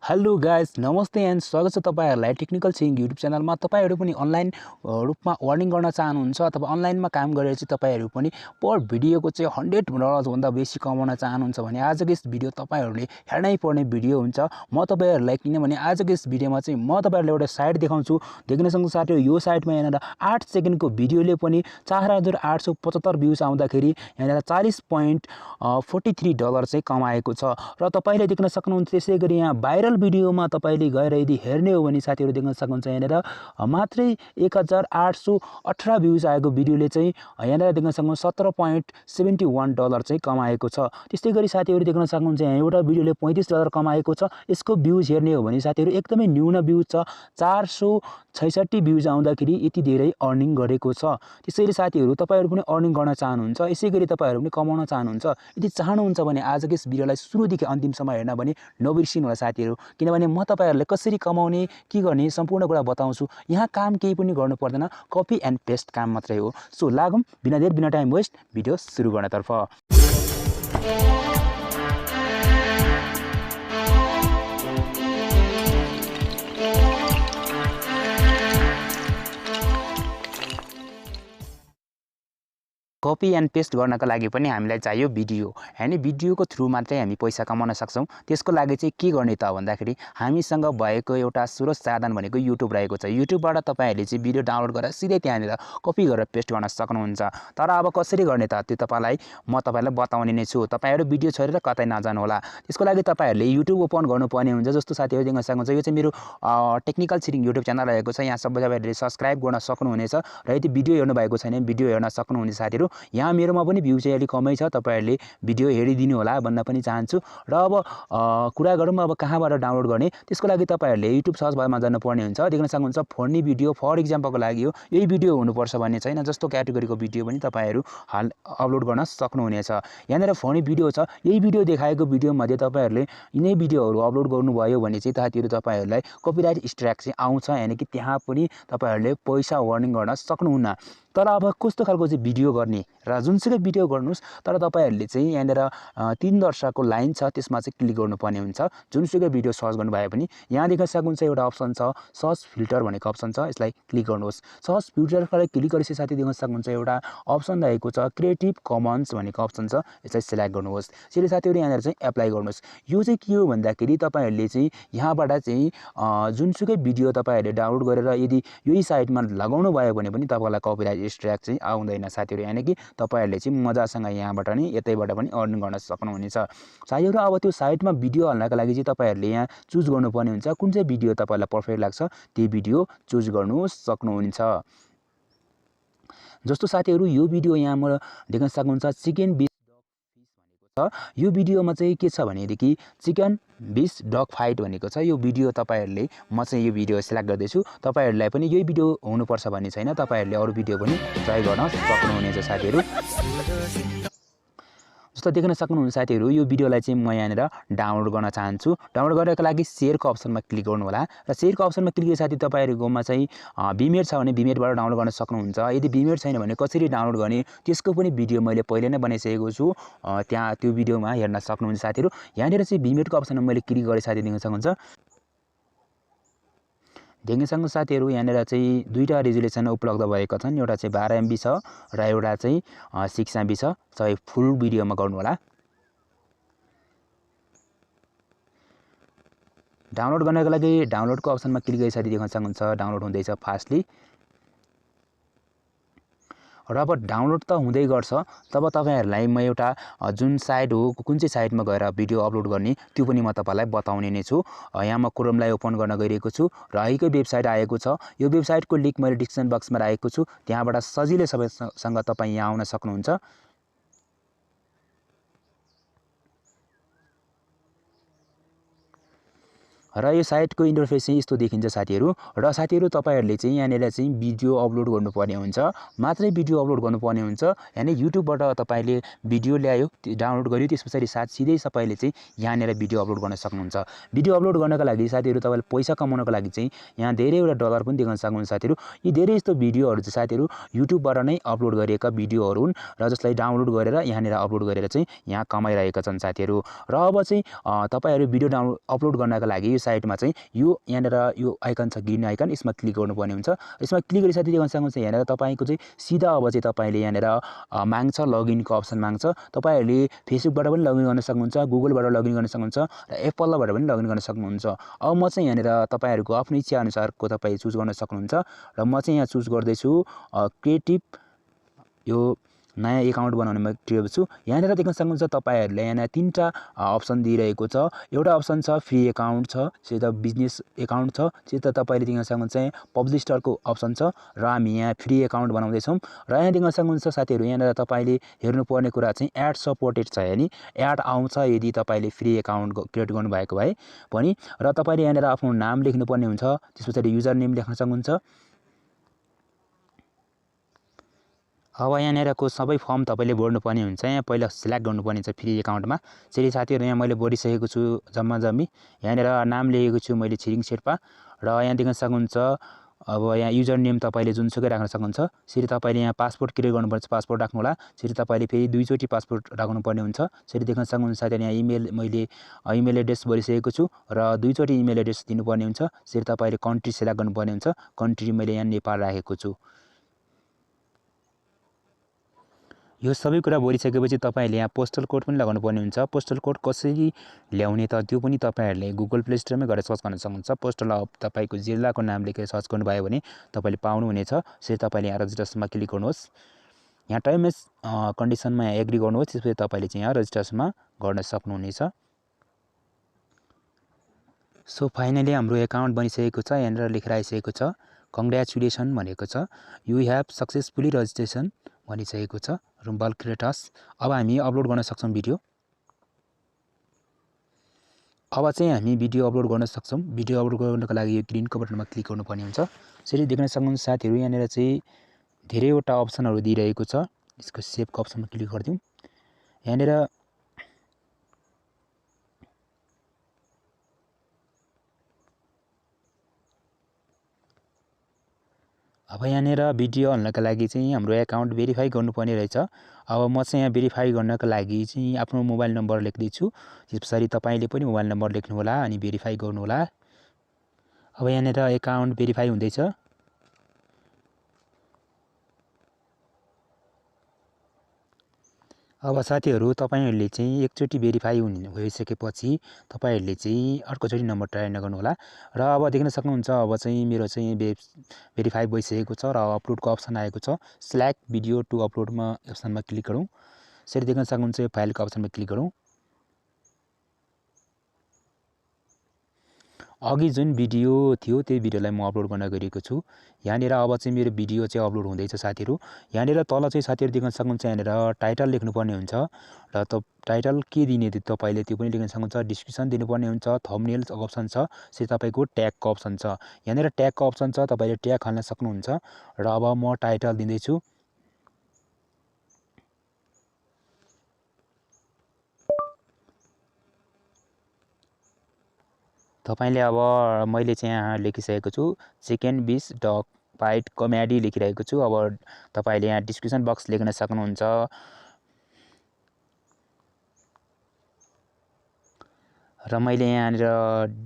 Hello guys, नमस्ते and स्वागत छ तपाईहरुलाई टेक्निकल छिरिङ युट्युब च्यानलमा। तपाईहरु पनि अनलाइन रूपमा अर्निङ गर्न चाहनुहुन्छ अथवा अनलाइनमा काम गरेर चाहिँ तपाईहरु पनि पर भिडियोको चाहिँ $100 भन्दा बेसी कमाउन चाहनुहुन्छ भने आजको यस भिडियो तपाईहरुले हेर्नै पर्ने भिडियो हुन्छ। म तपाईहरुलाई किनभने आजको यस भिडियोमा चाहिँ म तपाईहरुलाई एउटा साइट देखाउँछु। देख्न सक्नुहुन्छ साथीहरु, यो साइटमा यहाँनिर 8 सेकेन्डको भिडियोले पनि 4875 भ्युज आउँदाखेरि यहाँनिर $40.43 चाहिँ कमाएको छ र तपाईले देख्न सक्नुहुन्छ। त्यसैगरी यहाँ भाइरल भिडियोमा तपाईले गएर यदि हेर्ने हो भने साथीहरु देख्न सक्नुहुन्छ यहाँनिर मात्रै 1818 भ्युज आएको भिडियोले चाहिँ यहाँनिर देख्न सक्नुहुन्छ $17.71 चाहिँ कमाएको छ। त्यसैगरी साथीहरु देख्न सक्नुहुन्छ यहाँ एउटा भिडियोले $35 कमाएको छ। यसको भ्युज हेर्ने हो भने साथीहरु एकदमै न्यून भ्युज छ, 466 भ्युज आउँदाखेरि यति धेरै अर्निङ गरेको छ। त्यसैले साथीहरु तपाईहरु पनि अर्निङ गर्न चाहनुहुन्छ, यसैगरी तपाईहरु पनि कमाउन चाहनुहुन्छ। यदि चाहनुहुन्छ भने आजको यस भिडियोलाई सुरुदेखि अन्तिमसम्म हेर्न भने नबिर्सिनु होला साथीहरु, किनभने म तपाईहरुलाई कसरी कमाउने के गर्ने सम्पूर्ण कुरा बताउँछु। यहाँ काम केही पनि गर्नु पर्दैन, कपी एन्ड पेस्ट काम मात्रै हो। सो लागौं बिना देर बिना टाइम वेस्ट भिडियो सुरु गर्नतर्फ। कपी एन्ड पेस्ट गर्नको लागि पनि हामीलाई चाहियो भिडियो, हैन? भिडियोको थ्रु मात्रै हामी पैसा कमाउन सक्छौं। त्यसको लागि चाहिँ के गर्ने त भन्दाखेरि हामीसँग भएको एउटा स्रोत साधन भनेको युट्युब रहेको छ। युट्युबबाट तपाईहरुले चाहिँ भिडियो डाउनलोड गरेर सिधै त्यहाँनिर कपी गरेर पेस्ट गर्न सक्नुहुन्छ। तर अब कसरी गर्ने त त्यो म तपाईहरुलाई बताउने नै छु। तपाईहरु भिडियो छोडेर कतै नजानु होला। त्यसको लागि तपाईहरुले युट्युब ओपन गर्नुपर्ने हुन्छ। जस्तो साथीहरु देख्न सक्नुहुन्छ यो चाहिँ मेरो टेक्निकल छिरिङ युट्युब च्यानल रहेको छ। यहाँ तपाईहरुले सब्स्क्राइब गर्न सक्नुहुनेछ र यदि भिडियो हेर्नु भएको छैन भिडियो हेर्न सक्नुहुनेछ साथीहरु। यहाँ मेरोमा पनि भ्यू चाहिँ अलिक कमै छ, तपाईहरुले भिडियो हेरिदिनु होला भन्न पनि चाहन्छु। र अब कुरा गरौँ अब कहाँबाट डाउनलोड गर्ने। त्यसको लागि तपाईहरुले युट्युब सर्च बारमा जानुपर्ने हुन्छ। देख्न सक्नुहुन्छ फोर्नी भिडियो फर एक्जाम्पलको लागि हो। यही भिडियो हुनुपर्छ भन्ने छैन, जस्तो क्याटेगोरीको भिडियो पनि तपाईहरु हाल अपलोड गर्न सक्नुहुनेछ। यहाँनिर फोर्नी भिडियो छ। यही भिडियो देखाएको भिडियो मध्ये तपाईहरुले यिनै भिडियोहरु अपलोड गर्नुभयो भने चाहिँ साथीहरु तपाईहरुलाई कपिराइट स्ट्राइक चाहिँ आउँछ, यानी कि त्यहाँ पनि तपाईहरुले पैसा अर्निङ गर्न सक्नुहुन्न। तर अब कस्तो खालको चाहिँ भिडियो गर्ने र जुनसुकै भिडियो गर्नुस्, तर तपाईहरुले चाहिँ यहाँनिर 3 दर्शकको लाइन छ, त्यसमा चाहिँ क्लिक गर्नुपर्ने हुन्छ। जुनसुकै भिडियो सर्च गर्नु भए पनि यहाँ देख्न सक्नुहुन्छ एउटा अप्सन छ सर्च फिल्टर भनेको अप्सन छ, यसलाई क्लिक गर्नुहोस्। सर्च फिल्टरलाई क्लिक गरेपछि साथी देख्न सक्नुहुन्छ एउटा अप्सन रहेको छ क्रिएटिभ कमन्स भनेको अप्सन छ, यसलाई सिलेक्ट गर्नुहोस्। त्यसले साथीहरु यहाँनिर चाहिँ एप्लाई गर्नुहोस्। यो चाहिँ के हो भन्दाखेरि तपाईहरुले चाहिँ यहाँबाट चाहिँ जुनसुकै भिडियो तपाईहरुले डाउनलोड गरेर यदि यही साइटमा लगाउनु भयो भने पनि तपाईलाई कपिराइट स्ट्राइक चाहिँ आउँदैन साथीहरु, यानी कि तपाईहरुले चाहिँ मजासँग यहाँबाट नि यतैबाट पनि अर्निङ गर्न सक्नुहुनेछ। साथीहरु अब त्यो साइटमा भिडियो हाल्नका लागि चाहिँ तपाईहरुले यहाँ चुज गर्नुपर्ने हुन्छ। कुन चाहिँ भिडियो तपाईलाई परफेक्ट लाग्छ त्यो भिडियो चुज गर्नु सक्नुहुनेछ। जस्तो साथीहरु यो भिडियो यहाँ म देख्न सक्नुहुन्छ चिकन बिस यो भिडियोमा चाहिँ के छ भनेदेखि चिकन बिस डग फाइट भनेको छ। यो भिडियो तपाईहरुले म चाहिँ यो भिडियो सिलेक्ट गर्दैछु। तपाईहरुलाई पनि यही भिडियो हुनुपर्छ भन्ने छैन, तपाईहरुले अरु भिडियो पनि ट्राई गर्न सक्नुहुनेछ साथीहरु। जस्तो देख्न सक्नुहुन्छ साथीहरु यो भिडियोलाई चाहिँ म यहाँनिर डाउनलोड गर्न चाहन्छु। डाउनलोड गर्नको लागि शेयरको अप्सनमा क्लिक गर्नु होला र शेयरको अप्सनमा क्लिक गरेपछि साथी तपाईहरुकोमा चाहिँ भिमेट छ भने भिमेटबाट डाउनलोड गर्न सक्नुहुन्छ। यदि भिमेट छैन भने कसरी डाउनलोड गर्ने त्यसको पनि भिडियो मैले पहिले नै बनाइसकेको छु, त्यहाँ त्यो भिडियोमा हेर्न सक्नुहुन्छ साथीहरु। यहाँनिर चाहिँ भिमेटको अप्सनमा मैले क्लिक गरे साथी देख्न सक्नुहुन्छ साथीहरु यहाँनिर चाहिँ दुईटा रेजुलेसन उपलब्ध भएका छन्। एउटा चाहिँ 12 MB छ र एउटा चाहिँ 6 MB छ। सबै फुल भिडियोमा गर्नु होला। डाउनलोड गर्नको लागि डाउनलोडको अप्सनमा क्लिक गरे साथी देख्न सक्नुहुन्छ डाउनलोड हुँदैछ फास्टली। र अब डाउनलोड त हुँदै गर्छ, तब तपाईहरुलाई म एउटा जुन साइट हो कुन चाहिँ साइटमा गएर भिडियो अपलोड गर्ने त्यो पनि म तपाईलाई बताउने नै छु। यहाँ म क्रोमलाई ओपन गर्न गइरहेको छु र यहीकै वेबसाइट आएको छ। यो वेबसाइटको लिंक मैले डिस्क्रिप्सन बक्समा राखेको छु, त्यहाँबाट सजिलैसँग तपाई यहाँ आउन सक्नुहुन्छ। र यो साइटको इन्टरफेस चाहिँ यस्तो देखिन्छ साथीहरु। र साथीहरु तपाईहरुले चाहिँ यहाँनिर चाहिँ भिडियो अपलोड गर्नुपर्ने हुन्छ, मात्रै भिडियो अपलोड गर्नुपर्ने हुन्छ। यानी युट्युबबाट तपाईले भिडियो ल्यायो, डाउनलोड गर्यो, त्यसपछि सिधै तपाईले चाहिँ यहाँनिर भिडियो अपलोड गर्न सक्नुहुन्छ। भिडियो अपलोड गर्नका लागि साथीहरु तपाईले पैसा कमाउनको लागि चाहिँ यहाँ धेरैवटा डलर पनि देख्न सक्नुहुन्छ साथीहरु। यी धेरै जस्तो भिडियोहरु चाहिँ साथीहरु युट्युबबाट नै अपलोड गरिएका भिडियोहरु हुन् र जसलाई डाउनलोड गरेर यहाँनिर अपलोड गरेर चाहिँ यहाँ कमाइरहेका छन् साथीहरु। र अब चाहिँ तपाईहरु भिडियो अपलोड गर्नका लागि यो साइडमा चाहिँ यो यहाँनिर यो आइकन छ ग्रीन आइकन, यसमा क्लिक गर्नुपर्ने हुन्छ। यसमा क्लिक गरिसकेपछि देख्न सक्नुहुन्छ यहाँनिर तपाईँको चाहिँ सिधा अब चाहिँ तपाईँले यहाँनिर माग्छ लगइनको अप्सन माग्छ। तपाईँहरूले फेसबुकबाट पनि लगइन गर्न सक्नुहुन्छ, गुगलबाट लगइन गर्न सक्नुहुन्छ र एप्पलबाट पनि लगइन गर्न सक्नुहुन्छ। अब म चाहिँ यहाँनिर तपाईँहरूको आफ्नो इच्छा अनुसारको तपाईँ चुज गर्न सक्नुहुन्छ र म चाहिँ यहाँ चुज गर्दैछु क्रिएटिभ यो नयाँ एकाउन्ट बनाउनेमा क्लिक छु। यहाँनिर देख्न सक्नुहुन्छ तपाईँहरूले यहाँ तीनटा अप्सन दिइरहेको छ। एउटा अप्सन छ फ्री एकाउन्ट छ, सिधा बिजनेस एकाउन्ट छ, सिधा तपाईँले देख्न सक्नुहुन्छ पब्लिस्टरको अप्सन छ र हामी यहाँ फ्री एकाउन्ट बनाउँदैछौँ। र यहाँ देख्न सक्नुहुन्छ साथीहरू यहाँनिर तपाईँले हेर्नुपर्ने कुरा चाहिँ एड सपोर्टेड छ, यानि एड आउँछ यदि तपाईँले फ्री एकाउन्ट क्रिएट गर्नुभएको भए पनि। र तपाईँले यहाँनिर आफ्नो नाम लेख्नुपर्ने हुन्छ, त्यस पछाडि युजर नेम लेख्न सक्नुहुन्छ। अब यहाँनिरको सबै फर्म तपाईँले भर्नुपर्ने हुन्छ। यहाँ पहिला सिलेक्ट गर्नुपर्ने हुन्छ फ्री एकाउन्टमा। यसरी साथीहरू यहाँ मैले भरिसकेको छु जम्मा जम्मी। यहाँनिर नाम लेखेको छु मैले छिरिङ शेर्पा र यहाँ देख्न सक्नुहुन्छ अब यहाँ युजर नेम तपाईँले जुनसुकै राख्न सक्नुहुन्छ। यसरी तपाईँले यहाँ पासपोर्ट क्रिएट गर्नुपर्छ, पासपोर्ट राख्नु होला। यसरी तपाईँले फेरि दुईचोटि पासपोर्ट राख्नुपर्ने हुन्छ। यसरी देख्न सक्नुहुन्छ साथीहरू यहाँ इमेल मैले इमेल एड्रेस भरिसकेको छु र दुईचोटि इमेल एड्रेस दिनुपर्ने हुन्छ। यसरी तपाईँले कन्ट्री सिलेक्ट गर्नुपर्ने हुन्छ। कन्ट्री मैले यहाँ नेपाल राखेको छु। यो सबै कुरा भरिसकेपछि तपाईँहरूले यहाँ पोस्टल कोड पनि लगाउनु पर्ने हुन्छ। पोस्टल कोड कसरी ल्याउने त त्यो पनि तपाईँहरूले गुगल प्ले स्टोरमै गएर सर्च गर्न सक्नुहुन्छ। पोस्टल तपाईँको जिल्लाको नाम लेखेर सर्च गर्नुभयो भने तपाईँले पाउनुहुनेछ। यसरी तपाईँले यहाँ रजिस्ट्रेसनमा क्लिक गर्नुहोस्। यहाँ टर्म एन्ड कन्डिसनमा यहाँ एग्री गर्नुहोस्। त्यसपछि तपाईँले चाहिँ यहाँ रजिस्ट्रेसनमा गर्न सक्नुहुनेछ। सो फाइनली हाम्रो एकाउन्ट बनिसकेको छ। यहाँनिर लेखेर आइसकेको छ कङ्ग्रेचुलेसन भनेको छ, यु हेभ सक्सेसफुली रजिस्ट्रेसन भनिसकेको छ रुम्बल क्रिएटर्स। अब हामी अपलोड गर्न सक्छौँ भिडियो। अब चाहिँ हामी भिडियो अपलोड गर्न सक्छौँ। भिडियो अपलोड गर्नको लागि यो ग्रिनको बटनमा क्लिक गर्नुपर्ने हुन्छ। यसरी देख्न सक्नुहुन्छ साथीहरू यहाँनिर चाहिँ धेरैवटा अप्सनहरू दिइरहेको छ। यसको सेभको अप्सनमा क्लिक गरिदिउँ। यहाँनिर अब यहाँनिर भिडियो हाल्नका लागि चाहिँ हाम्रो एकाउन्ट भेरिफाई गर्नुपर्ने रहेछ। अब म चाहिँ यहाँ भेरिफाई गर्नका लागि चाहिँ आफ्नो मोबाइल नम्बर लेख्दैछु। त्यस पछाडि तपाईँले पनि मोबाइल नम्बर लेख्नु होला अनि भेरिफाई गर्नु होला। अब यहाँनिर एकाउन्ट भेरिफाई हुँदैछ। अब साथीहरू तपाईँहरूले चाहिँ एकचोटि भेरिफाई भइसकेपछि तपाईँहरूले चाहिँ अर्कोचोटि नम्बर ट्राई नगर्नु होला। र अब देख्न सक्नुहुन्छ अब चाहिँ मेरो चाहिँ भेरिफाई भइसकेको छ र अपलोडको अप्सन आएको छ। सिलेक्ट भिडियो टु अपलोडमा अप्सनमा क्लिक गरौँ। यसरी देख्न सक्नुहुन्छ यो फाइलको अप्सनमा क्लिक गरौँ। अघि जुन भिडियो थियो त्यो भिडियोलाई म अपलोड गर्न गइरहेको छु। यहाँनिर अब चाहिँ मेरो भिडियो चाहिँ अपलोड हुँदैछ साथीहरू। यहाँनिर तल चाहिँ साथीहरू देख्न सक्नुहुन्छ यहाँनिर टाइटल लेख्नुपर्ने हुन्छ र टाइटल के दिने तपाईँले त्यो पनि लेख्न सक्नुहुन्छ। डिस्क्रिप्सन दिनुपर्ने हुन्छ, थम्बनेल अप्सन छ, यसरी तपाईँको ट्यागको अप्सन छ। यहाँनिर ट्यागको अप्सन छ, तपाईँले ट्याग हाल्न सक्नुहुन्छ। र अब म टाइटल दिँदैछु। तपाईँले अब मैले चाहिँ यहाँ लेखिसकेको छु चिकन बिस डग फाइट कमेडी लेखिरहेको छु। अब तपाईँले यहाँ डिस्क्रिप्सन बक्स लेख्न सक्नुहुन्छ। र मैले यहाँनिर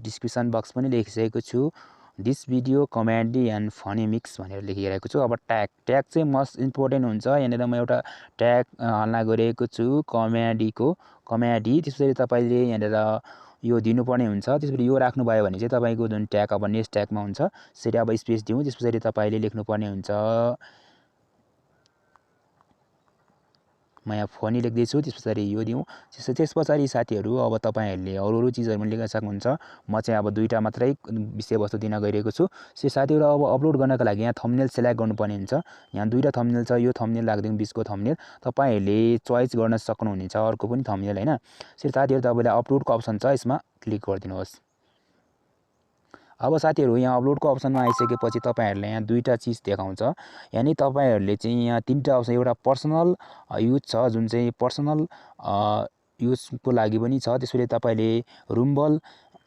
डिस्क्रिप्सन बक्स पनि लेखिसकेको छु this video comedy and funny mix भनेर लेखिरहेको छु। अब ट्याग चाहिँ मस्ट इम्पोर्टेन्ट हुन्छ। यहाँनिर म एउटा ट्याग हाल्न गइरहेको छु कमेडी। त्यसपछि तपाईँले यहाँनिर यो दिनुपर्ने हुन्छ। त्यसपछि यो राख्नुभयो भने चाहिँ तपाईँको जुन ट्याग अब नेक्स्ट ट्यागमा हुन्छ। यसरी अब स्पेस दिउँ। त्यस पछाडि तपाईँले लेख्नुपर्ने हुन्छ म यहाँ फनी लेख्दैछु। त्यस पछाडि यो दिउँ। त्यस पछाडि साथीहरू अब तपाईँहरूले अरू चिजहरू पनि लेख्न सक्नुहुन्छ। म चाहिँ अब दुईवटा मात्रै विषयवस्तु दिन गइरहेको छु। सो साथीहरू अब अपलोड गर्नका लागि यहाँ थम्बनेल सिलेक्ट गर्नुपर्ने हुन्छ। यहाँ दुईवटा थम्बनेल छ, यो थम्बनेल राखिदिउँ बिचको थम्बनेल। तपाईँहरूले चोइस गर्न सक्नुहुनेछ अर्को पनि थम्बनेल होइन। सो साथीहरू तपाईँले अपलोडको अप्सन छ, यसमा क्लिक गरिदिनुहोस्। अब साथीहरू यहाँ अपलोडको अप्सनमा आइसकेपछि तपाईँहरूलाई यहाँ दुईवटा चिज देखाउँछ। यानि तपाईँहरूले चाहिँ यहाँ तीनवटा अप्सन, एउटा पर्सनल युज छ जुन चाहिँ पर्सनल युजको लागि पनि छ। त्यसपछि तपाईँले रुम्बल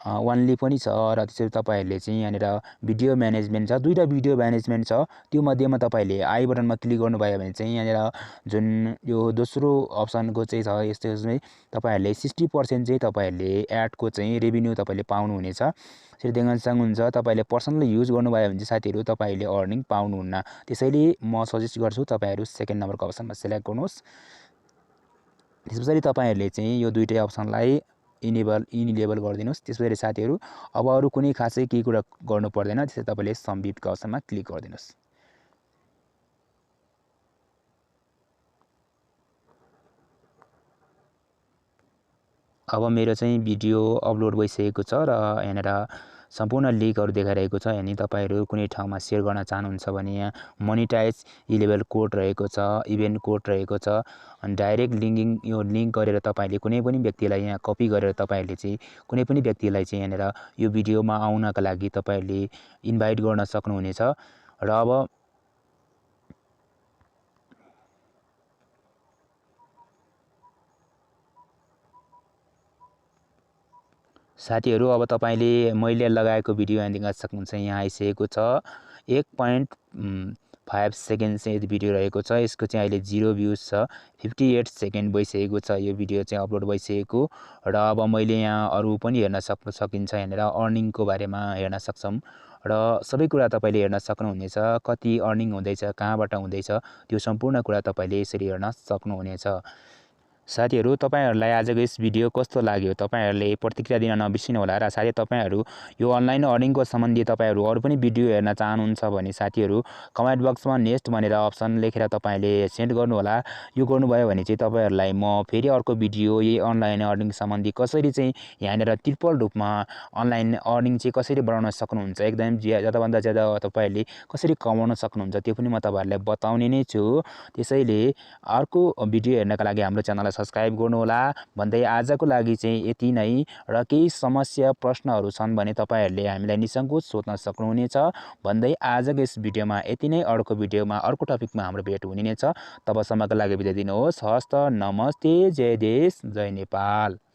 ओन्ली पनि छ र त्यसरी तपाईहरुले चाहिँ यहाँनिर भिडियो म्यानेजमेन्ट छ, दुईटा भिडियो म्यानेजमेन्ट छ। त्यो मध्येमा तपाईहरुले आई बटनमा क्लिक गर्नुभयो भने चाहिँ यहाँनिर जुन यो दोस्रो अप्सनको चाहिँ छ यस्तो चाहिँ तपाईहरुले 60% चाहिँ तपाईहरुले एडको चाहिँ रेभेन्यू तपाईले पाउनुहुनेछ। त्यसरी देख्न सक्नुहुन्छ। तपाईले पर्सनल युज गर्नुभयो भने चाहिँ साथीहरु तपाईले अर्निङ पाउनुहुन्न। त्यसैले म सजेस्ट गर्छु तपाईहरु सेकेन्ड नम्बरको अप्सनमा सिलेक्ट गर्नुहोस्। त्यसपछि तपाईहरुले चाहिँ यो दुईटै अप्सनलाई इनेबल गरिदिनुस्। त्यसपछि साथीहरु अब अरु कुनै खासै केही कुरा गर्नु पर्दैन। त्यसै तपाईले सबमिटको अप्सनमा क्लिक गरिदिनुस्। अब मेरो चाहिँ भिडियो अपलोड भइसकेको छ र यहाँनिर सम्पूर्ण लिंकहरु देखाइरहेको छ। यानी तपाईहरु कुनै ठाउँमा शेयर गर्न चाहनुहुन्छ भने यहाँ मोनेटाइज इलेबल कोड रहेको छ, इभेन्ट कोड रहेको छ। अनि डाइरेक्ट लिंकिङ यो लिंक गरेर तपाईले कुनै पनि व्यक्तिलाई यहाँ कपी गरेर तपाईहरुले चाहिँ कुनै पनि व्यक्तिलाई चाहिँ यहाँनिर यो भिडियोमा आउनका लागि तपाईहरुले इन्भाइट गर्न सक्नुहुनेछ। र अब साथीहरु अब तपाईले मैले लगाएको भिडियो यहाँ देख्न सक्नुहुन्छ। यहाँ आइसकेको छ 1.5 सेकेन्ड चाहिँ यो भिडियो रहेको छ। यसको चाहिँ अहिले 0 भ्युज छ। 58 सेकेन्ड भइसकेको छ यो भिडियो चाहिँ अपलोड भइसकेको। र अब मैले यहाँ अरु पनि हेर्न सकिन्छ। यहाँनिर अर्निङको बारेमा हेर्न सक्छौं र सबै कुरा तपाईले हेर्न सक्नुहुनेछ। कति अर्निङ हुँदैछ, कहाँबाट हुँदैछ, त्यो सम्पूर्ण कुरा तपाईले यसरी हेर्न सक्नुहुनेछ। साथीहरु तपाईहरुलाई आजको यस भिडियो कस्तो लाग्यो तपाईहरुले प्रतिक्रिया दिन नबिर्सिनु होला। र साथै तपाईहरु यो अनलाइन अर्निङको सम्बन्धी तपाईहरु अरु पनि भिडियो हेर्न चाहनुहुन्छ भने साथीहरु कमेन्ट बक्समा नेक्स्ट भनेर अप्सन लेखेर तपाईले सेन्ड गर्नु होला। यो गर्नुभयो भने चाहिँ तपाईहरुलाई म फेरि अर्को भिडियो यही अनलाइन अर्निङ सम्बन्धी कसरी चाहिँ यहाँनिर ट्रिपल रूपमा अनलाइन अर्निङ चाहिँ कसरी बढाउन सक्नुहुन्छ, एकदम ज्यादा भन्दा ज्यादा तपाईहरुले कसरी कमाउन सक्नुहुन्छ त्यो पनि म तपाईहरुलाई बताउने नै छु। त्यसैले अर्को भिडियो हेर्नका लागि हाम्रो च्यानललाई सब्स्क्राइब गर्नु होला भन्दै आजको लागि चाहिँ यति नै। र केही समस्या प्रश्नहरु छन् भने तपाईहरुले हामीलाई निसंकोच सोध्न सक्नुहुनेछ भन्दै आजको यस भिडियोमा यति नै। अर्को भिडियोमा अर्को टपिकमा हाम्रो भेट हुने नै छ। तबसम्मका लागि बिदा दिनुहोस्। हस्त नमस्ते, जय देश, जय नेपाल।